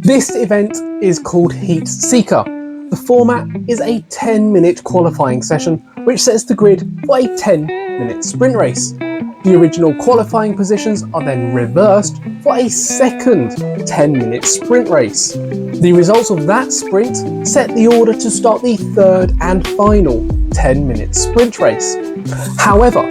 This event is called Heat Seeker. The format is a 10-minute qualifying session which sets the grid for a 10-minute sprint race. The original qualifying positions are then reversed for a second 10-minute sprint race. The results of that sprint set the order to start the third and final 10-minute sprint race. However,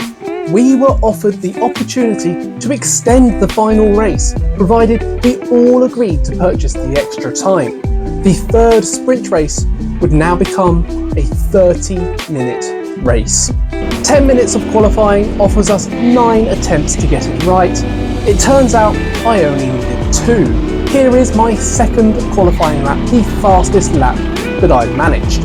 we were offered the opportunity to extend the final race, provided we all agreed to purchase the extra time. The third sprint race would now become a 30-minute race. 10 minutes of qualifying offers us 9 attempts to get it right. It turns out I only needed 2. Here is my second qualifying lap, the fastest lap that I've managed.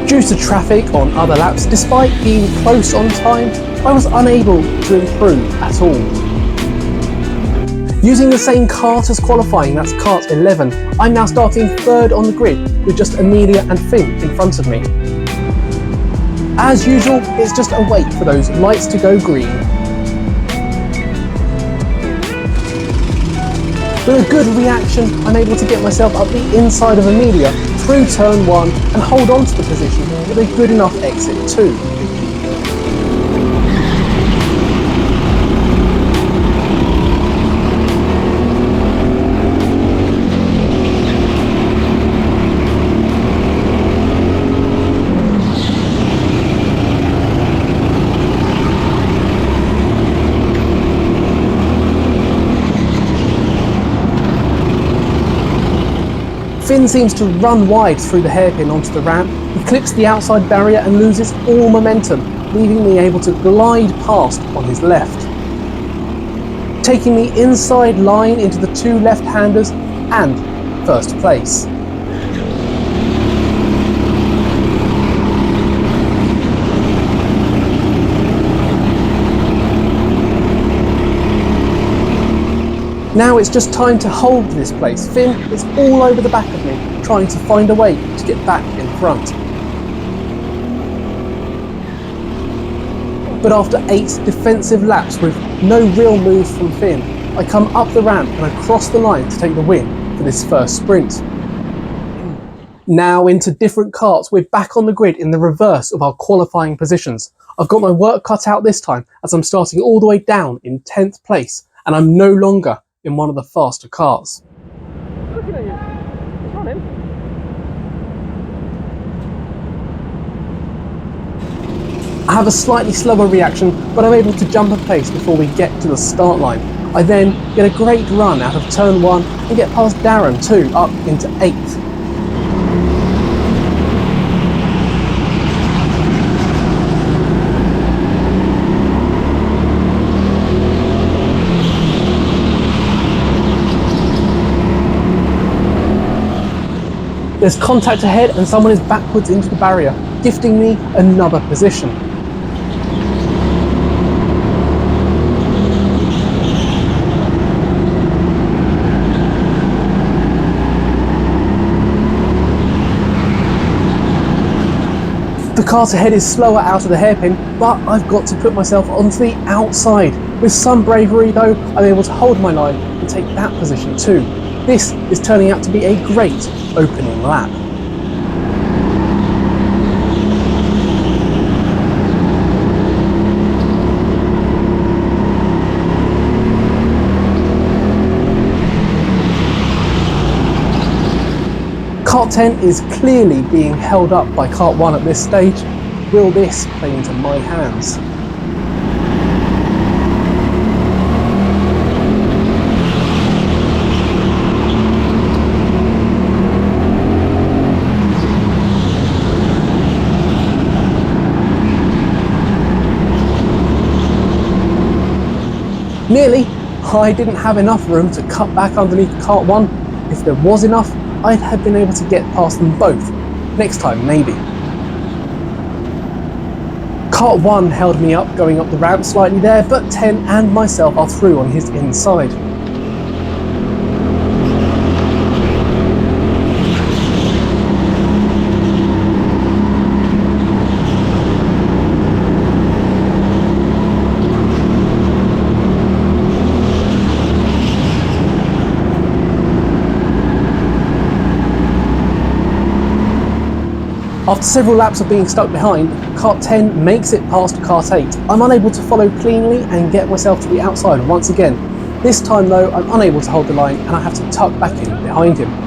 Due to traffic on other laps, despite being close on time, I was unable to improve at all. Using the same kart as qualifying, that's kart 11, I'm now starting third on the grid with just Amelia and Finn in front of me. As usual, it's just a wait for those lights to go green. With a good reaction, I'm able to get myself up the inside of Amelia through turn 1 and hold on to the position with a good enough exit too. Finn seems to run wide through the hairpin onto the ramp. He clips the outside barrier and loses all momentum, leaving me able to glide past on his left. Taking the inside line into the 2 left-handers and first place. Now it's just time to hold this place. Finn is all over the back of me, trying to find a way to get back in front. But after 8 defensive laps with no real moves from Finn, I come up the ramp and across the line to take the win for this first sprint. Now into different karts, we're back on the grid in the reverse of our qualifying positions. I've got my work cut out this time as I'm starting all the way down in 10th place and I'm no longer in one of the faster cars. Looking at you. It's on him. I have a slightly slower reaction, but I'm able to jump a place before we get to the start line. I then get a great run out of turn 1 and get past Darren too, up into 8th. There's contact ahead and someone is backwards into the barrier, gifting me another position. The kart ahead is slower out of the hairpin, but I've got to put myself onto the outside. With some bravery though, I'm able to hold my line and take that position too. This is turning out to be a great opening lap. Kart 10 is clearly being held up by Kart 1 at this stage. Will this play into my hands? Nearly. I didn't have enough room to cut back underneath kart 1. If there was enough, I'd have been able to get past them both. Next time, maybe. Kart 1 held me up going up the ramp slightly there, but 10 and myself are through on his inside. After several laps of being stuck behind, kart 10 makes it past kart 8. I'm unable to follow cleanly and get myself to the outside once again. This time though, I'm unable to hold the line and I have to tuck back in behind him.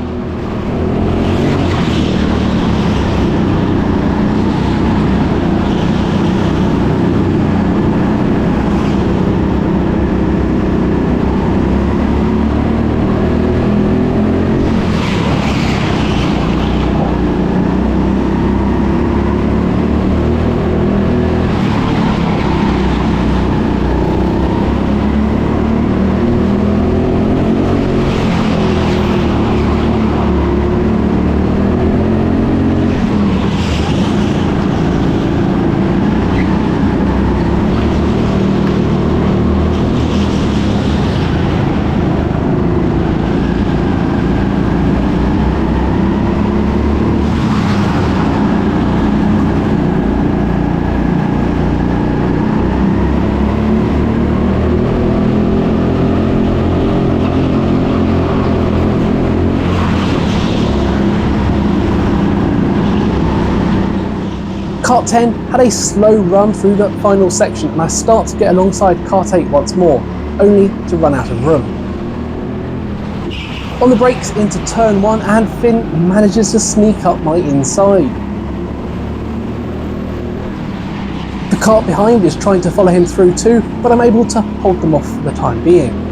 Kart 10 had a slow run through the final section and I start to get alongside Kart 8 once more, only to run out of room. On the brakes into turn 1 and Finn manages to sneak up my inside. The kart behind is trying to follow him through too, but I'm able to hold them off for the time being.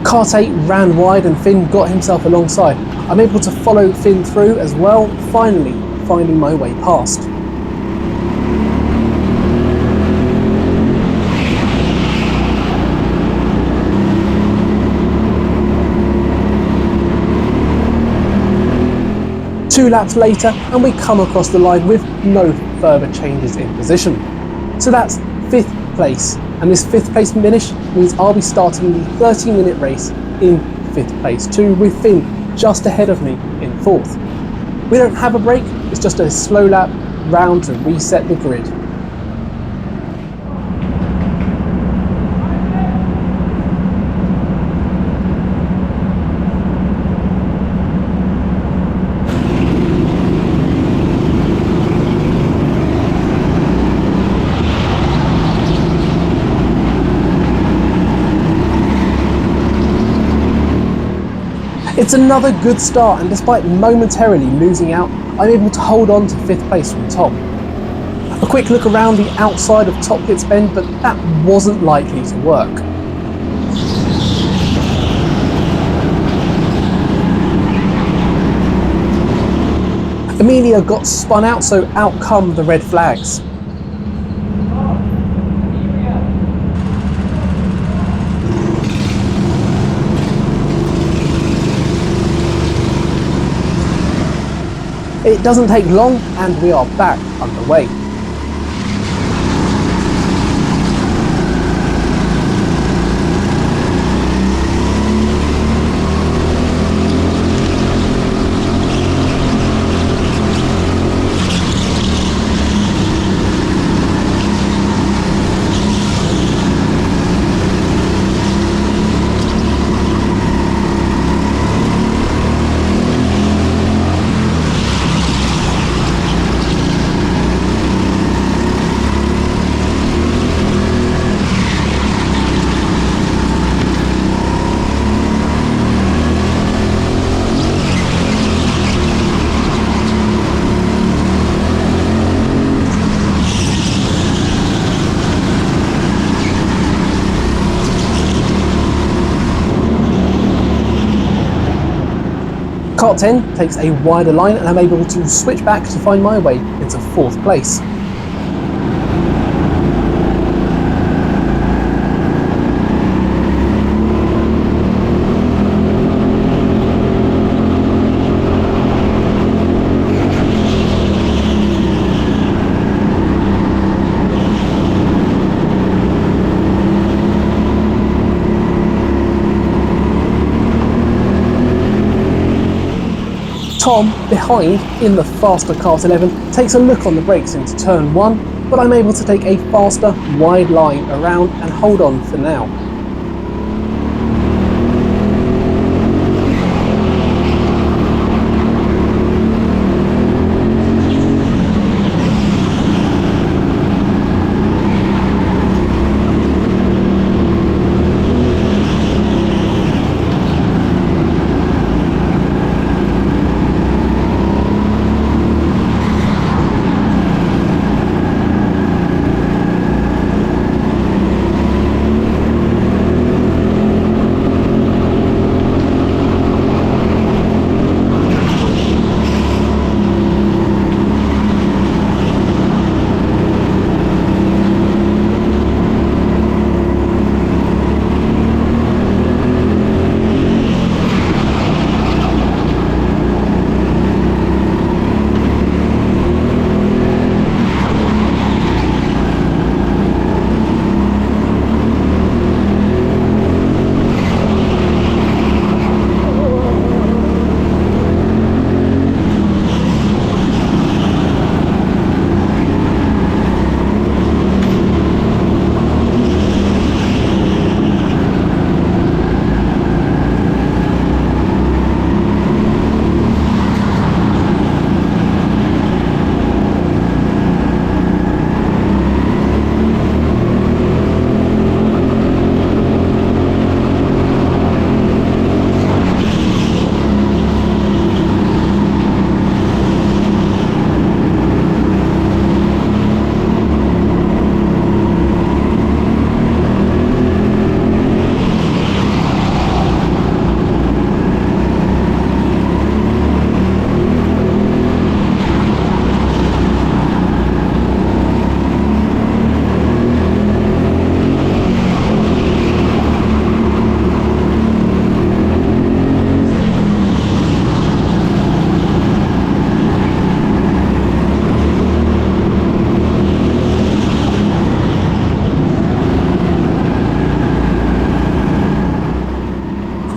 Kart 8 ran wide and Finn got himself alongside. I'm able to follow Finn through as well, finally finding my way past. Two laps later and we come across the line with no further changes in position. So that's 5th place, and this 5th place finish means I'll be starting the 30-minute race in 5th place too, with Finn just ahead of me in 4th. We don't have a break, it's just a slow lap round to reset the grid. It's another good start, and despite momentarily losing out, I'm able to hold on to 5th place from Tom. A quick look around the outside of Top Pit's bend, but that wasn't likely to work. Amelia got spun out, so out come the red flags. It doesn't take long and we are back underway. Kart 10 takes a wider line and I'm able to switch back to find my way into 4th place. Tom, behind in the faster Kart 11, takes a look on the brakes into turn 1, but I'm able to take a faster, wide line around and hold on for now.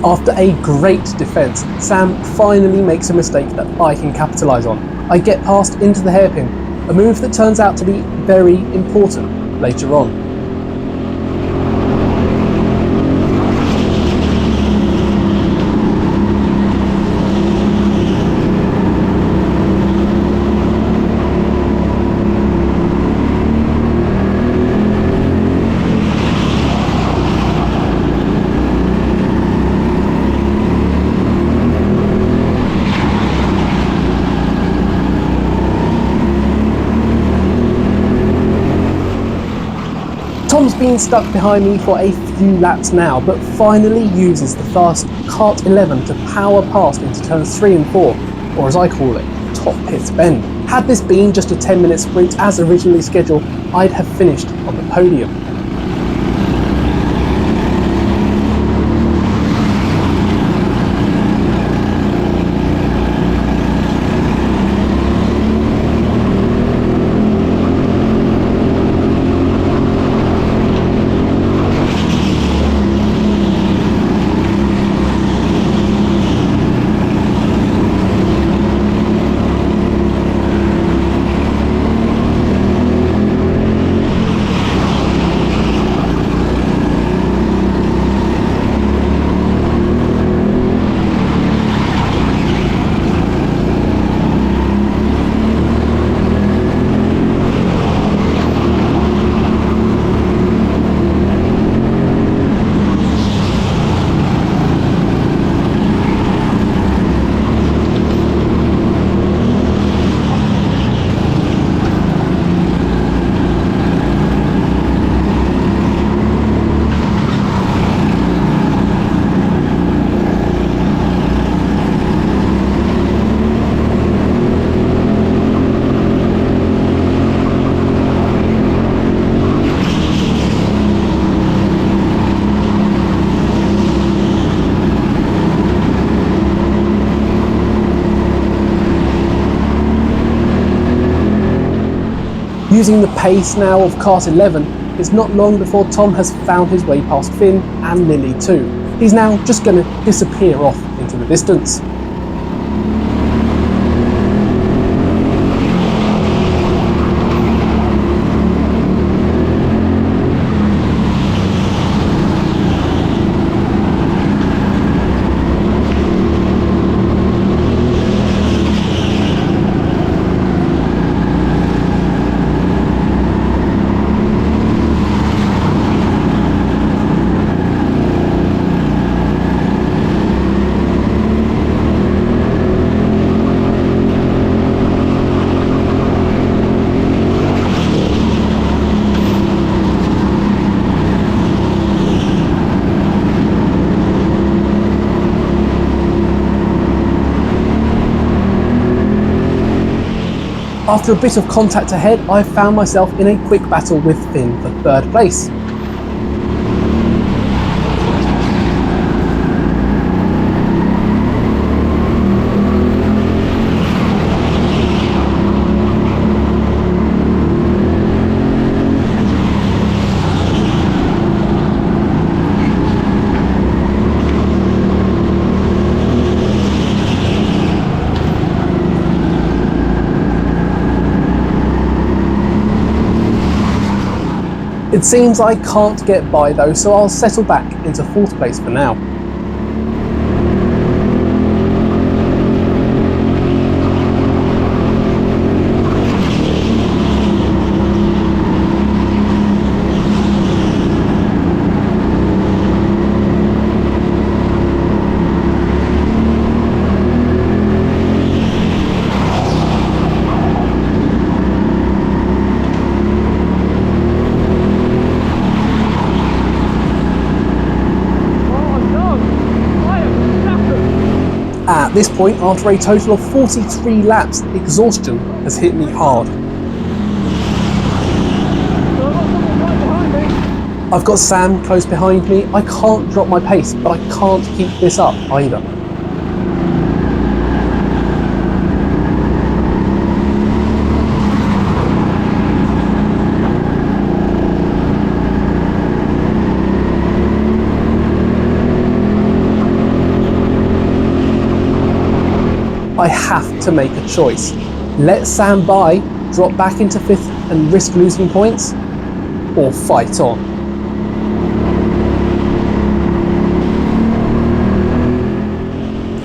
After a great defence, Sam finally makes a mistake that I can capitalise on. I get past into the hairpin, a move that turns out to be very important later on. Tom's been stuck behind me for a few laps now, but finally uses the fast Kart 11 to power past into turns 3 and 4, or as I call it, Top Pits Bend. Had this been just a 10-minute sprint as originally scheduled, I'd have finished on the podium. Using the pace now of kart 11, it's not long before Tom has found his way past Finn and Lily too. He's now just going to disappear off into the distance. After a bit of contact ahead, I found myself in a quick battle with Finn for third place. It seems I can't get by though, so I'll settle back into fourth place for now. At this point, after a total of 43 laps, Exhaustion has hit me hard. I've got Sam close behind me. I can't drop my pace, but I can't keep this up either. I have to make a choice. Let Sam by, drop back into fifth and risk losing points, or fight on.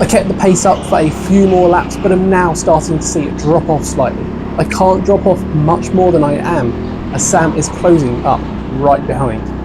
I kept the pace up for a few more laps, but am now starting to see it drop off slightly. I can't drop off much more than I am, as Sam is closing up right behind.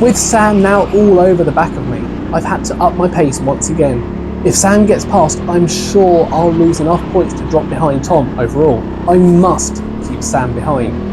With Sam now all over the back of me, I've had to up my pace once again. If Sam gets past, I'm sure I'll lose enough points to drop behind Tom overall. I must keep Sam behind.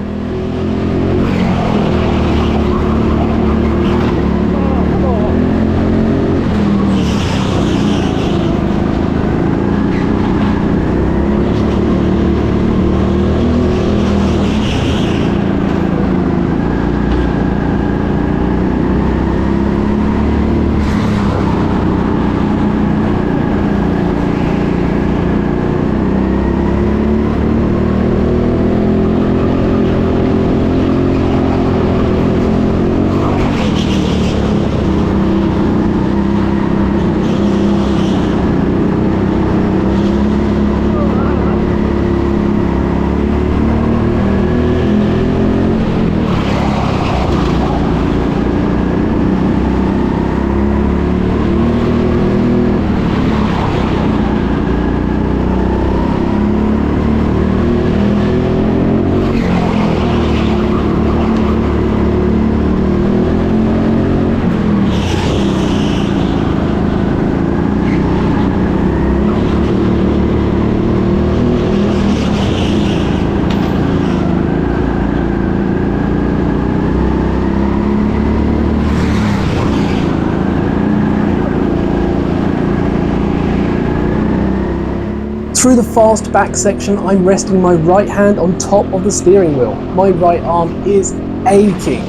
Through the fast back section, I'm resting my right hand on top of the steering wheel. My right arm is aching.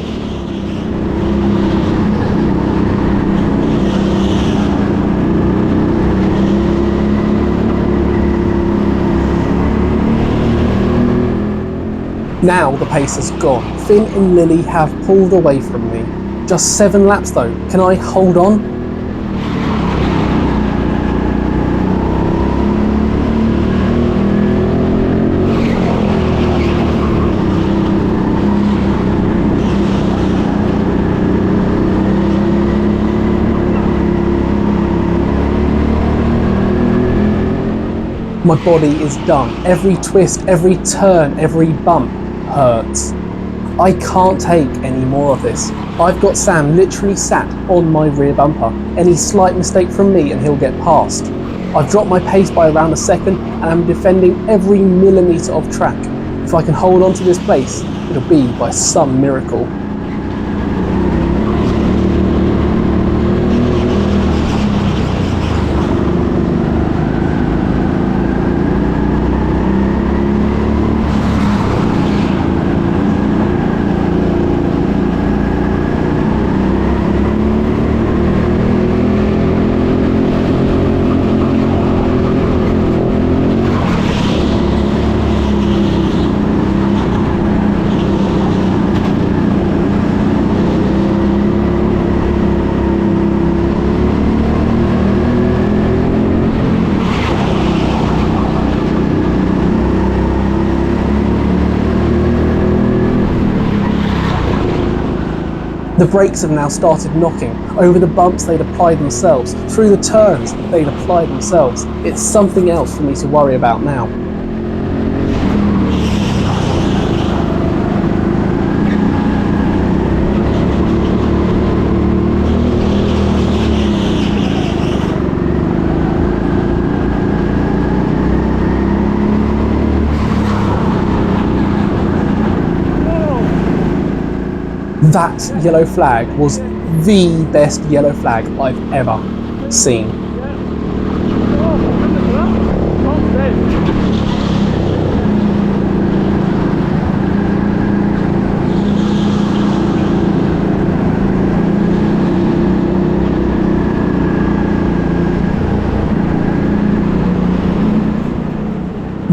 Now the pace has gone. Finn and Lily have pulled away from me. Just 7 laps though. Can I hold on? My body is done. Every twist, every turn, every bump hurts. I can't take any more of this. I've got Sam literally sat on my rear bumper. Any slight mistake from me and he'll get past. I've dropped my pace by around a second and I'm defending every millimetre of track. If I can hold on to this place, it'll be by some miracle. The brakes have now started knocking. Over the bumps they'd apply themselves. Through the turns they'd apply themselves. It's something else for me to worry about now. That yellow flag was the best yellow flag I've ever seen.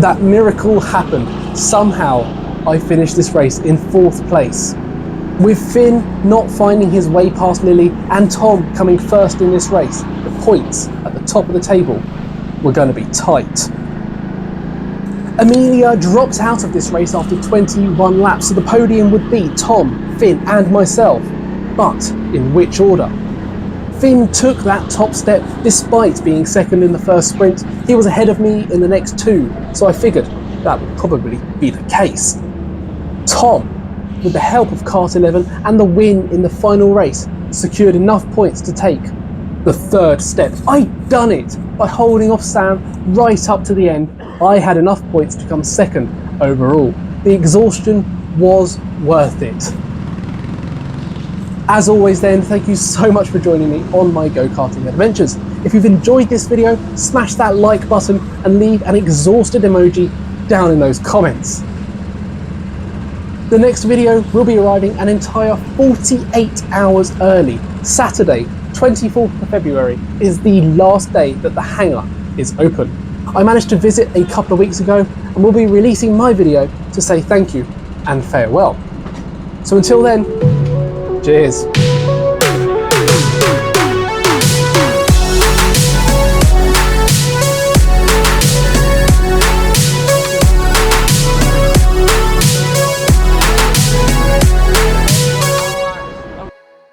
That miracle happened. Somehow I finished this race in 4th place. With Finn not finding his way past Lily and Tom coming first in this race, the points at the top of the table were going to be tight. Amelia dropped out of this race after 21 laps, so the podium would be Tom, Finn and myself. But in which order? Finn took that top step despite being second in the first sprint. He was ahead of me in the next 2, so I figured that would probably be the case. Tom, with the help of Kart 11 and the win in the final race, secured enough points to take the 3rd step. I'd done it by holding off Sam right up to the end. I had enough points to come 2nd overall. The exhaustion was worth it. As always then, thank you so much for joining me on my go-karting adventures. If you've enjoyed this video, smash that like button and leave an exhausted emoji down in those comments. The next video will be arriving an entire 48 hours early. Saturday, 24th of February is the last day that the hangar is open. I managed to visit a couple of weeks ago and will be releasing my video to say thank you and farewell. So until then, cheers.